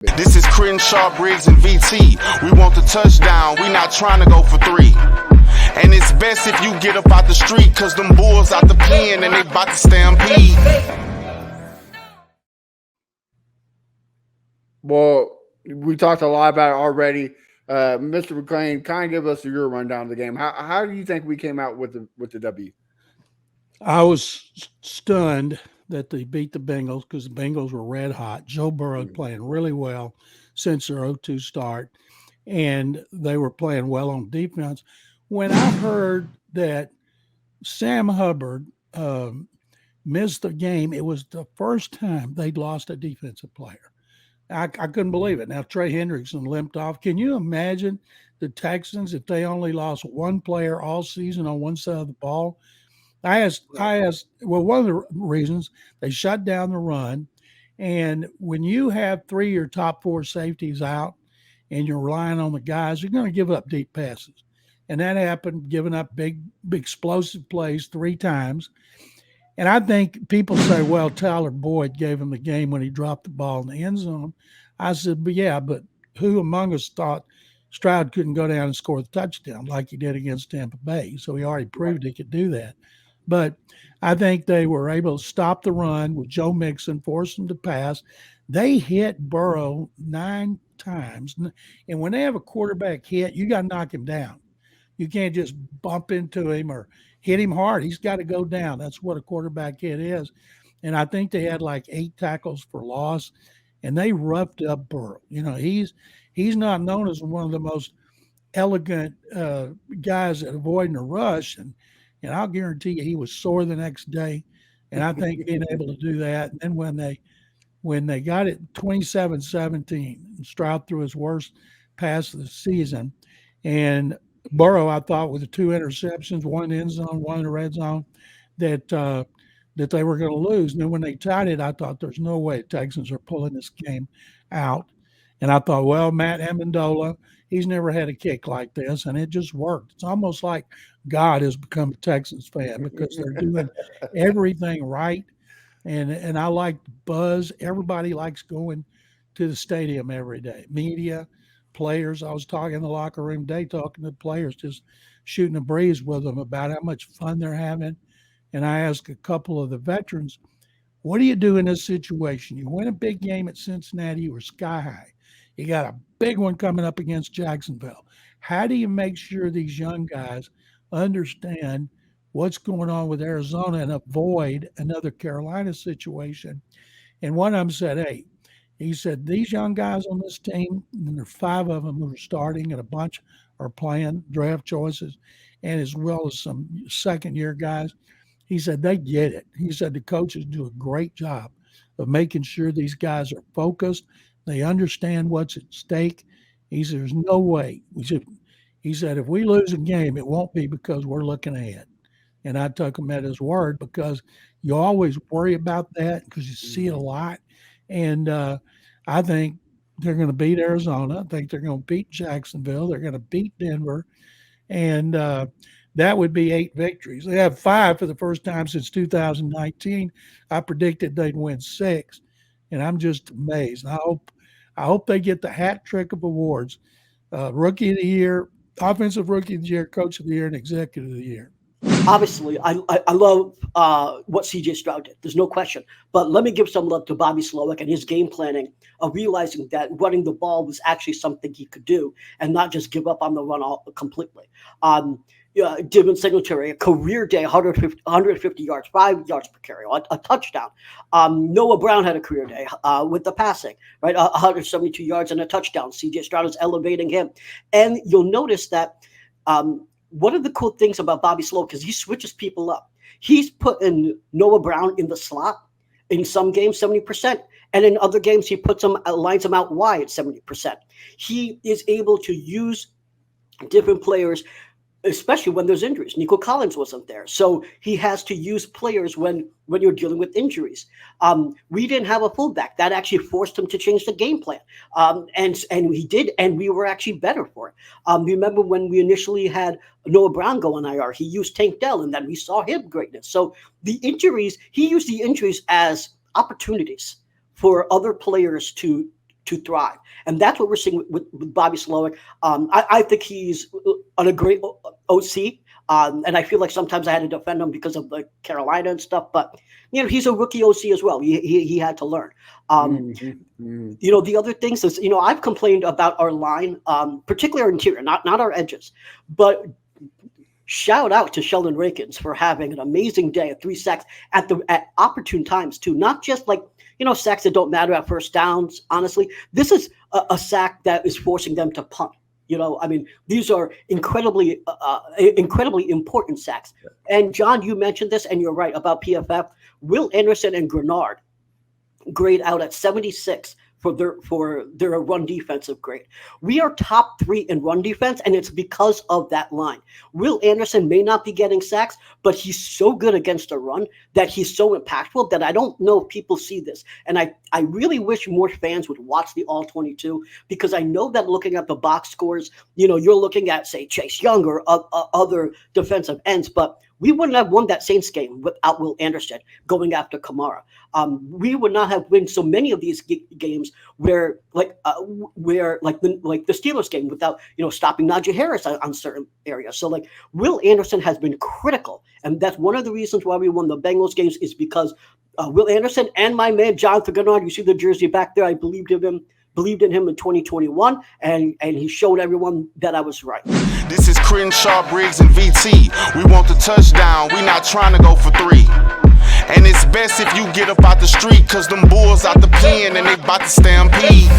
This is Crenshaw, Briggs, and VT. We want the touchdown. We not trying to go for 3. And it's best if you get up out the street, cause them bulls out the pen and they about to stampede. Well, we talked a lot about it already. Mr. McClain, kind of give us your rundown of the game. How do you think we came out with the W? I was stunned that they beat the Bengals because the Bengals were red hot. Joe Burrow playing really well since their 0-2 start, and they were playing well on defense. When I heard that Sam Hubbard missed the game, it was the first time they'd lost a defensive player. I couldn't believe it. Now, Trey Hendrickson limped off. Can you imagine the Texans if they only lost one player all season on one side of the ball? I asked, well, one of the reasons they shut down the run. And when you have 3 of your top 4 safeties out and you're relying on the guys, you're going to give up deep passes. And that happened, giving up big explosive plays 3 times. And I think people say, well, Tyler Boyd gave him the game when he dropped the ball in the end zone. I said, but who among us thought Stroud couldn't go down and score the touchdown like he did against Tampa Bay? So he already proved he could do that. But I think they were able to stop the run with Joe Mixon, force him to pass. They hit Burrow 9 times. And when they have a quarterback hit, you got to knock him down. You can't just bump into him or hit him hard. He's got to go down. That's what a quarterback hit is. And I think they had like 8 tackles for loss, and they roughed up Burrow. You know, he's not known as one of the most elegant guys at avoiding a rush. And I'll guarantee you he was sore the next day. And I think being able to do that. And then when they got it 27-17, Stroud threw his worst pass of the season. And Burrow, I thought, with the 2 interceptions, one in the end zone, one in the red zone, that they were going to lose. And then when they tied it, I thought there's no way the Texans are pulling this game out. And I thought, well, Matt Amendola, he's never had a kick like this, and it just worked. It's almost like God has become a Texans fan because they're doing everything right. And I like the buzz. Everybody likes going to the stadium every day. Media, players. I was talking in the locker room today, talking to players, just shooting a breeze with them about how much fun they're having. And I asked a couple of the veterans, what do you do in this situation? You win a big game at Cincinnati, you were sky high. You got a big one coming up against Jacksonville. How do you make sure these young guys understand what's going on with Arizona and avoid another Carolina situation? And one of them said, hey, he said, these young guys on this team, and there are 5 of them who are starting and a bunch are playing draft choices, and as well as some second-year guys. He said, they get it. He said, the coaches do a great job of making sure these guys are focused. They understand what's at stake. He said, there's no way. He said, if we lose a game, it won't be because we're looking ahead. And I took him at his word because you always worry about that because you see it a lot. And I think they're going to beat Arizona. I think they're going to beat Jacksonville. They're going to beat Denver. And that would be 8 victories. They have 5 for the first time since 2019. I predicted they'd win 6. And I'm just amazed. I hope they get the hat trick of awards. Rookie of the Year, Offensive Rookie of the Year, Coach of the Year, and Executive of the Year. Obviously, I love what C.J. Stroud did. There's no question. But let me give some love to Bobby Slowick and his game planning of realizing that running the ball was actually something he could do and not just give up on the run completely. Devin Singletary, a career day, 150 yards, 5 yards per carry, a touchdown. Noah Brown had a career day with the passing, right? 172 yards and a touchdown. C.J. Stroud is elevating him. And you'll notice that one of the cool things about Bobby Slowick is he switches people up. He's putting Noah Brown in the slot in some games, 70%. And in other games, he puts him, lines him out wide, 70%. He is able to use different players, especially when there's injuries. Nico Collins wasn't there. So he has to use players when you're dealing with injuries. We didn't have a fullback. That actually forced him to change the game plan. And he did, and we were actually better for it. Remember when we initially had Noah Brown go on IR, he used Tank Dell, and then we saw him greatness. So the injuries, he used the injuries as opportunities for other players to to thrive. And that's what we're seeing with Bobby Slowick. I think he's on a great OC. And I feel like sometimes I had to defend him because of the Carolina and stuff. But, he's a rookie OC as well. He had to learn. The other things is, I've complained about our line, particularly our interior, not our edges. But shout out to Sheldon Rankins for having an amazing day at 3 sacks at opportune times, too. Not just like, sacks that don't matter at first downs, honestly. This is a sack that is forcing them to punt. These are incredibly important sacks. And John, you mentioned this, and you're right about PFF. Will Anderson and Grenard grade out at 76 for their run defensive grade. We are top 3 in run defense, and it's because of that line. Will Anderson may not be getting sacks, but he's so good against the run that he's so impactful that I don't know if people see this. And I really wish more fans would watch the All-22, because I know that looking at the box scores, you're looking at, say, Chase Young or other defensive ends, but we wouldn't have won that Saints game without Will Anderson going after Kamara. We would not have won so many of these games where the Steelers game without stopping Najee Harris on certain areas. So Will Anderson has been critical, and that's one of the reasons why we won the Bengals games is because Will Anderson and my man Jonathan Grenard. You see the jersey back there. I believed in him in 2021, and he showed everyone that I was right. This is Crenshaw, Briggs, and VT. We want the touchdown. We not trying to go for 3. And it's best if you get up out the street, cause them bulls out the pen and they about to stampede.